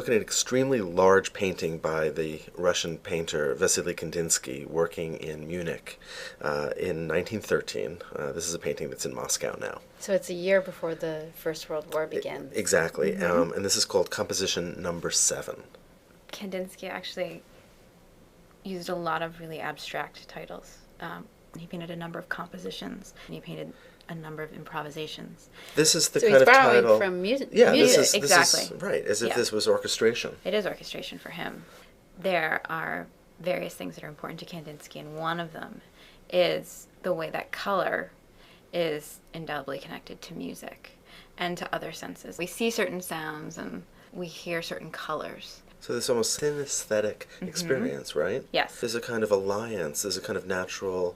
looking at an extremely large painting by the Russian painter Wassily Kandinsky working in Munich in 1913. This is a painting that's in Moscow now. So it's a year before the First World War begins. Exactly. And this is called Composition Number 7. Kandinsky actually used a lot of really abstract titles. He painted a number of compositions, and he painted a number of improvisations. This is the so kind of title. So he's borrowing from music. Yeah, music, this is right, as if this was orchestration. It is orchestration for him. There are various things that are important to Kandinsky, and one of them is the way that color is indelibly connected to music and to other senses. We see certain sounds and we hear certain colors. So there's almost synesthetic experience, right? Yes. There's a kind of alliance, there's a kind of natural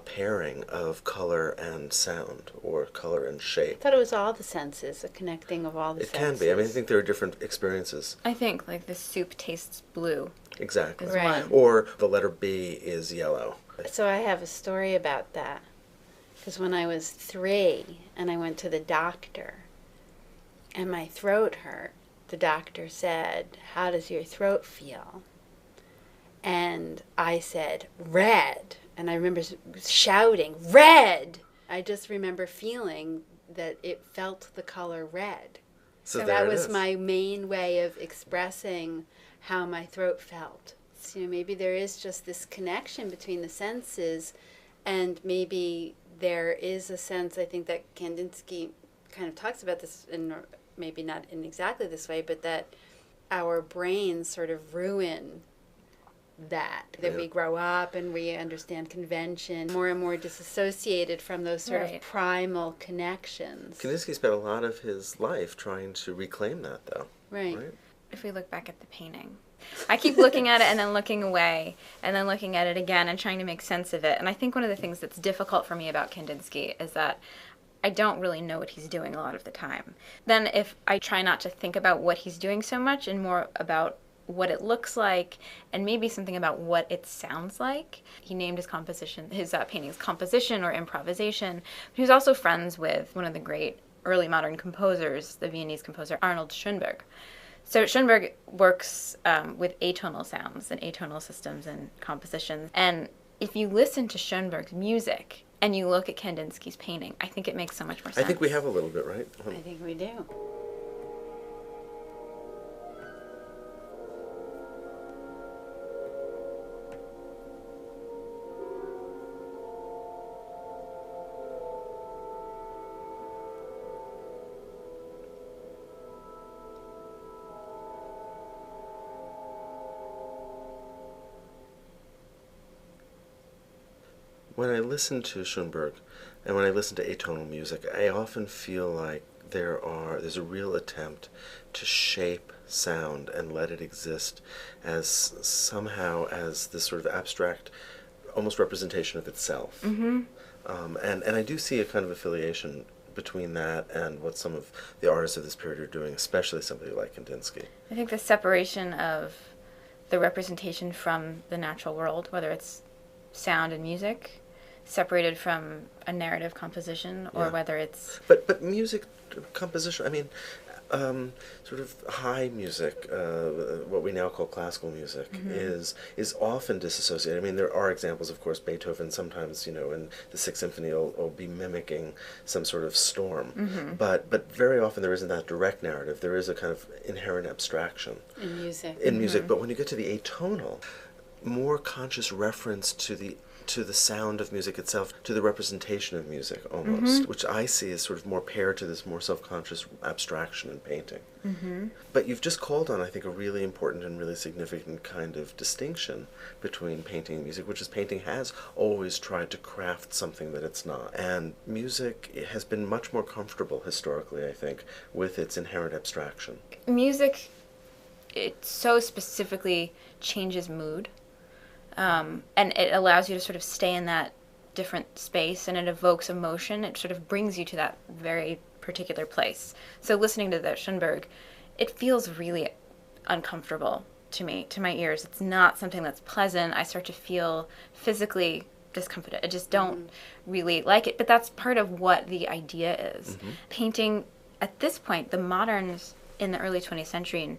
pairing of color and sound, or color and shape. I thought it was all the senses, a connecting of all the senses. It can be. I mean, I think there are different experiences. I think, like, the soup tastes blue. Exactly. Right. Or the letter B is yellow. So I have a story about that. Because when I was 3 and I went to the doctor and my throat hurt, the doctor said, "How does your throat feel?" And I said, "Red." And I remember shouting, "Red!" I just remember feeling that it felt the color red. So that was my main way of expressing how my throat felt. So maybe there is just this connection between the senses, and maybe there is a sense, I think, that Kandinsky kind of talks about this in maybe not in exactly this way, but that our brains sort of ruin that we grow up and we understand convention, more and more disassociated from those sort of primal connections. Kandinsky spent a lot of his life trying to reclaim that, though. Right. If we look back at the painting, I keep looking at it and then looking away and then looking at it again and trying to make sense of it. And I think one of the things that's difficult for me about Kandinsky is that I don't really know what he's doing a lot of the time. Then if I try not to think about what he's doing so much and more about what it looks like and maybe something about what it sounds like. He named his paintings composition or improvisation. He was also friends with one of the great early modern composers, the Viennese composer Arnold Schoenberg. So Schoenberg works with atonal sounds and atonal systems and compositions. And if you listen to Schoenberg's music and you look at Kandinsky's painting, I think it makes so much more sense. I think we have a little bit, right? I think we do. When I listen to Schoenberg and when I listen to atonal music, I often feel like there's a real attempt to shape sound and let it exist as somehow as this sort of abstract, almost representation of itself. Mm-hmm. And I do see a kind of affiliation between that and what some of the artists of this period are doing, especially somebody like Kandinsky. I think the separation of the representation from the natural world, whether it's sound and music, separated from a narrative composition, or whether it's... But music composition, I mean, sort of high music, what we now call classical music, is often disassociated. I mean, there are examples, of course. Beethoven sometimes, in the Sixth Symphony will be mimicking some sort of storm. But very often there isn't that direct narrative. There is a kind of inherent abstraction. In music. In music. But when you get to the atonal, more conscious reference to the sound of music itself, to the representation of music almost, which I see as sort of more paired to this more self-conscious abstraction in painting. But you've just called on, I think, a really important and really significant kind of distinction between painting and music, which is painting has always tried to craft something that it's not. And music has been much more comfortable historically, I think, with its inherent abstraction. Music, it so specifically changes mood. And it allows you to sort of stay in that different space, and it evokes emotion. It sort of brings you to that very particular place. So listening to the Schoenberg, it feels really uncomfortable to me, to my ears. It's not something that's pleasant. I start to feel physically discomforted. I just don't really like it. But that's part of what the idea is. Painting, at this point, the moderns in the early 20th century and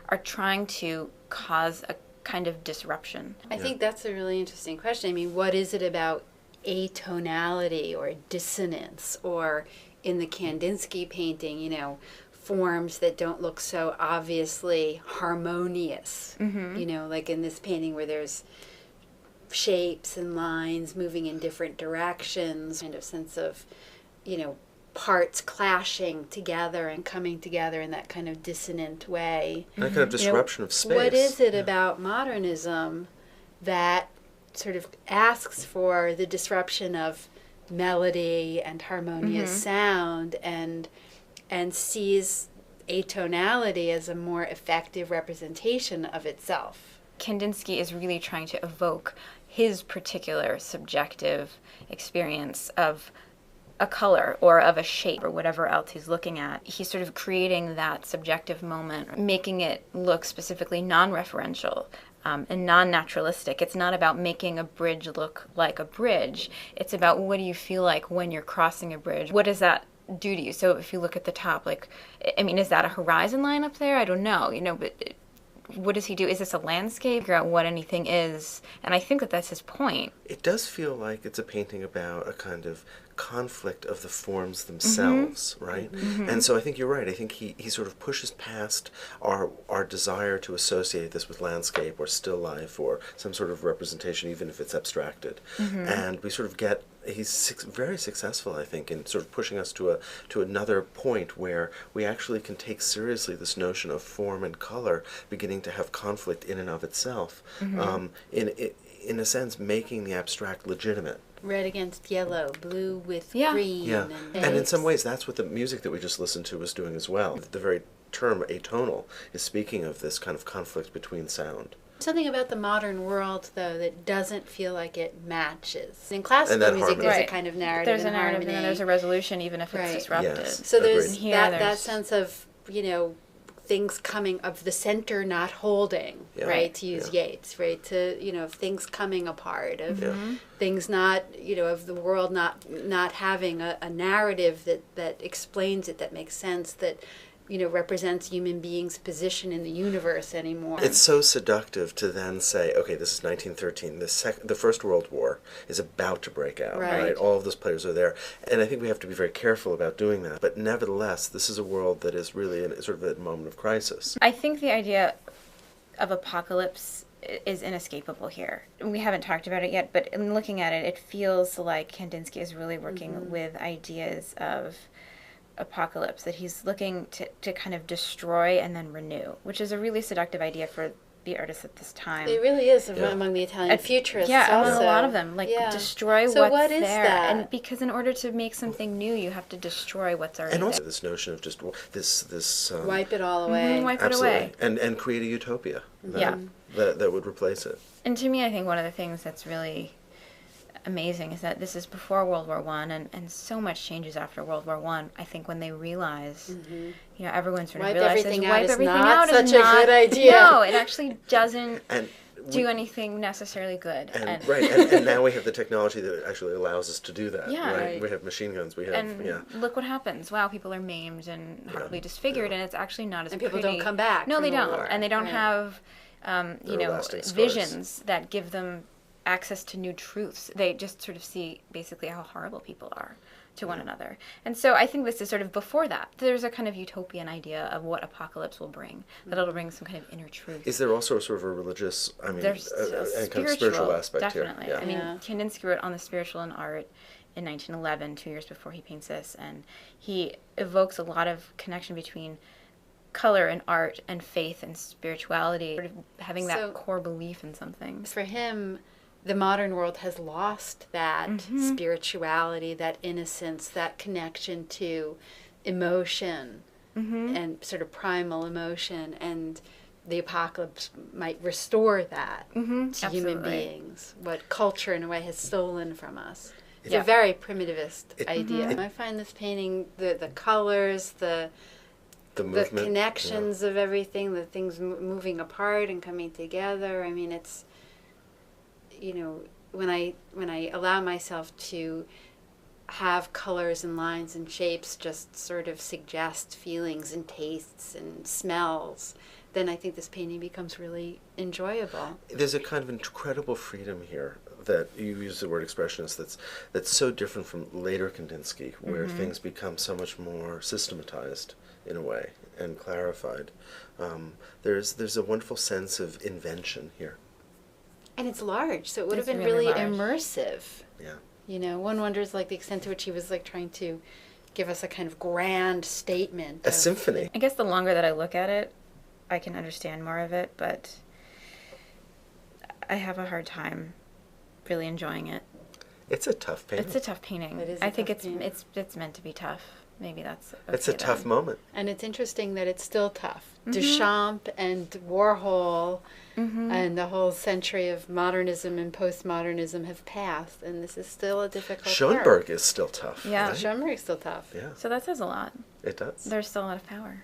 are trying to cause a kind of disruption. I think that's a really interesting question. I mean, what is it about atonality or dissonance, or in the Kandinsky painting, you know, forms that don't look so obviously harmonious, you know, like in this painting where there's shapes and lines moving in different directions, kind of sense of, you know, parts clashing together and coming together in that kind of dissonant way. That kind of disruption of space. What is it about modernism that sort of asks for the disruption of melody and harmonious sound, and sees atonality as a more effective representation of itself? Kandinsky is really trying to evoke his particular subjective experience of a color or of a shape or whatever else he's looking at. He's sort of creating that subjective moment, making it look specifically non-referential and non-naturalistic. It's not about making a bridge look like a bridge. It's about what do you feel like when you're crossing a bridge? What does that do to you? So if you look at the top, like, I mean, is that a horizon line up there? I don't know, you know, but what does he do? Is this a landscape? Figure out what anything is. And I think that that's his point. It does feel like it's a painting about a kind of conflict of the forms themselves, right? And so I think you're right. I think he sort of pushes past our desire to associate this with landscape or still life or some sort of representation, even if it's abstracted. And we sort of get, he's very successful, I think, in sort of pushing us to another point where we actually can take seriously this notion of form and color beginning to have conflict in and of itself, in a sense making the abstract legitimate. Red against yellow, blue with green. Yeah, and in some ways that's what the music that we just listened to was doing as well. The very term atonal is speaking of this kind of conflict between sound. Something about the modern world, though, that doesn't feel like it matches. In classical music, there's a kind of narrative There's a narrative harmony. and then there's a resolution, even if it's disrupted. Yes. So there's Agreed. that sense of, you know, things coming, of the center not holding, right, to use Yeats, right, to, you know, of things coming apart, of things not, you know, of the world not having a narrative that explains it, that makes sense, that, you know, represents human beings' position in the universe anymore. It's so seductive to then say, okay, this is 1913. The First World War is about to break out, right? All of those players are there. And I think we have to be very careful about doing that. But nevertheless, this is a world that is really in sort of a moment of crisis. I think the idea of apocalypse is inescapable here. We haven't talked about it yet, but in looking at it, it feels like Kandinsky is really working with ideas of apocalypse, that he's looking to kind of destroy and then renew, which is a really seductive idea for the artists at this time. It really is among the Italian futurists. Yeah, also. among a lot of them. Like, destroy so what's what is there. That? And because in order to make something new, you have to destroy what's already there. And also there. this notion of just this wipe it all away. Wipe absolutely. it away. And create a utopia that would replace it. And to me, I think one of the things that's really amazing is that this is before World War I, and so much changes after World War I. I think when they realize, you know, everyone sort of realizes wipe everything out is such a good idea. No, it actually doesn't do anything necessarily good. And now we have the technology that actually allows us to do that. Yeah, right? We have machine guns. We have look what happens. Wow, people are maimed and horribly disfigured, and it's actually not as and pretty. people don't come back. No, they don't, war. and they don't have, you know, visions that give them access to new truths. They just sort of see basically how horrible people are to one another. And so I think this is sort of before that. There's a kind of utopian idea of what apocalypse will bring, that it'll bring some kind of inner truth. Is there also sort of a religious, There's and kind of spiritual aspect definitely. here? I mean, Kandinsky wrote on the spiritual in art in 1911, 2 years before he paints this, and he evokes a lot of connection between color and art and faith and spirituality, sort of having that core belief in something. For him, the modern world has lost that spirituality, that innocence, that connection to emotion and sort of primal emotion, and the apocalypse might restore that to human beings, what culture in a way has stolen from us. It's a very primitivist idea. I find this painting, the colors, the connections of everything, the things moving apart and coming together. I mean, it's, you know, when I allow myself to have colors and lines and shapes just sort of suggest feelings and tastes and smells, then I think this painting becomes really enjoyable. There's a kind of incredible freedom here that you use the word expressionist that's so different from later Kandinsky, where things become so much more systematized in a way and clarified. There's a wonderful sense of invention here. And it's large, so it would have It's been really really large. immersive. Yeah. You know, one wonders like the extent to which he was like trying to give us a kind of grand statement. A of- symphony. I guess the longer that I look at it, I can understand more of it, but I have a hard time really enjoying it. It's a tough painting. It's a tough painting. It is I a think tough it's painting. it's meant to be tough. Maybe that's It's a okay tough then. moment. And it's interesting that it's still tough. Duchamp and Warhol and the whole century of modernism and postmodernism have passed, and this is still a difficult Schoenberg is still tough. Yeah. right? Schoenberg's still tough. Yeah, So that says a lot. it does. There's still a lot of power.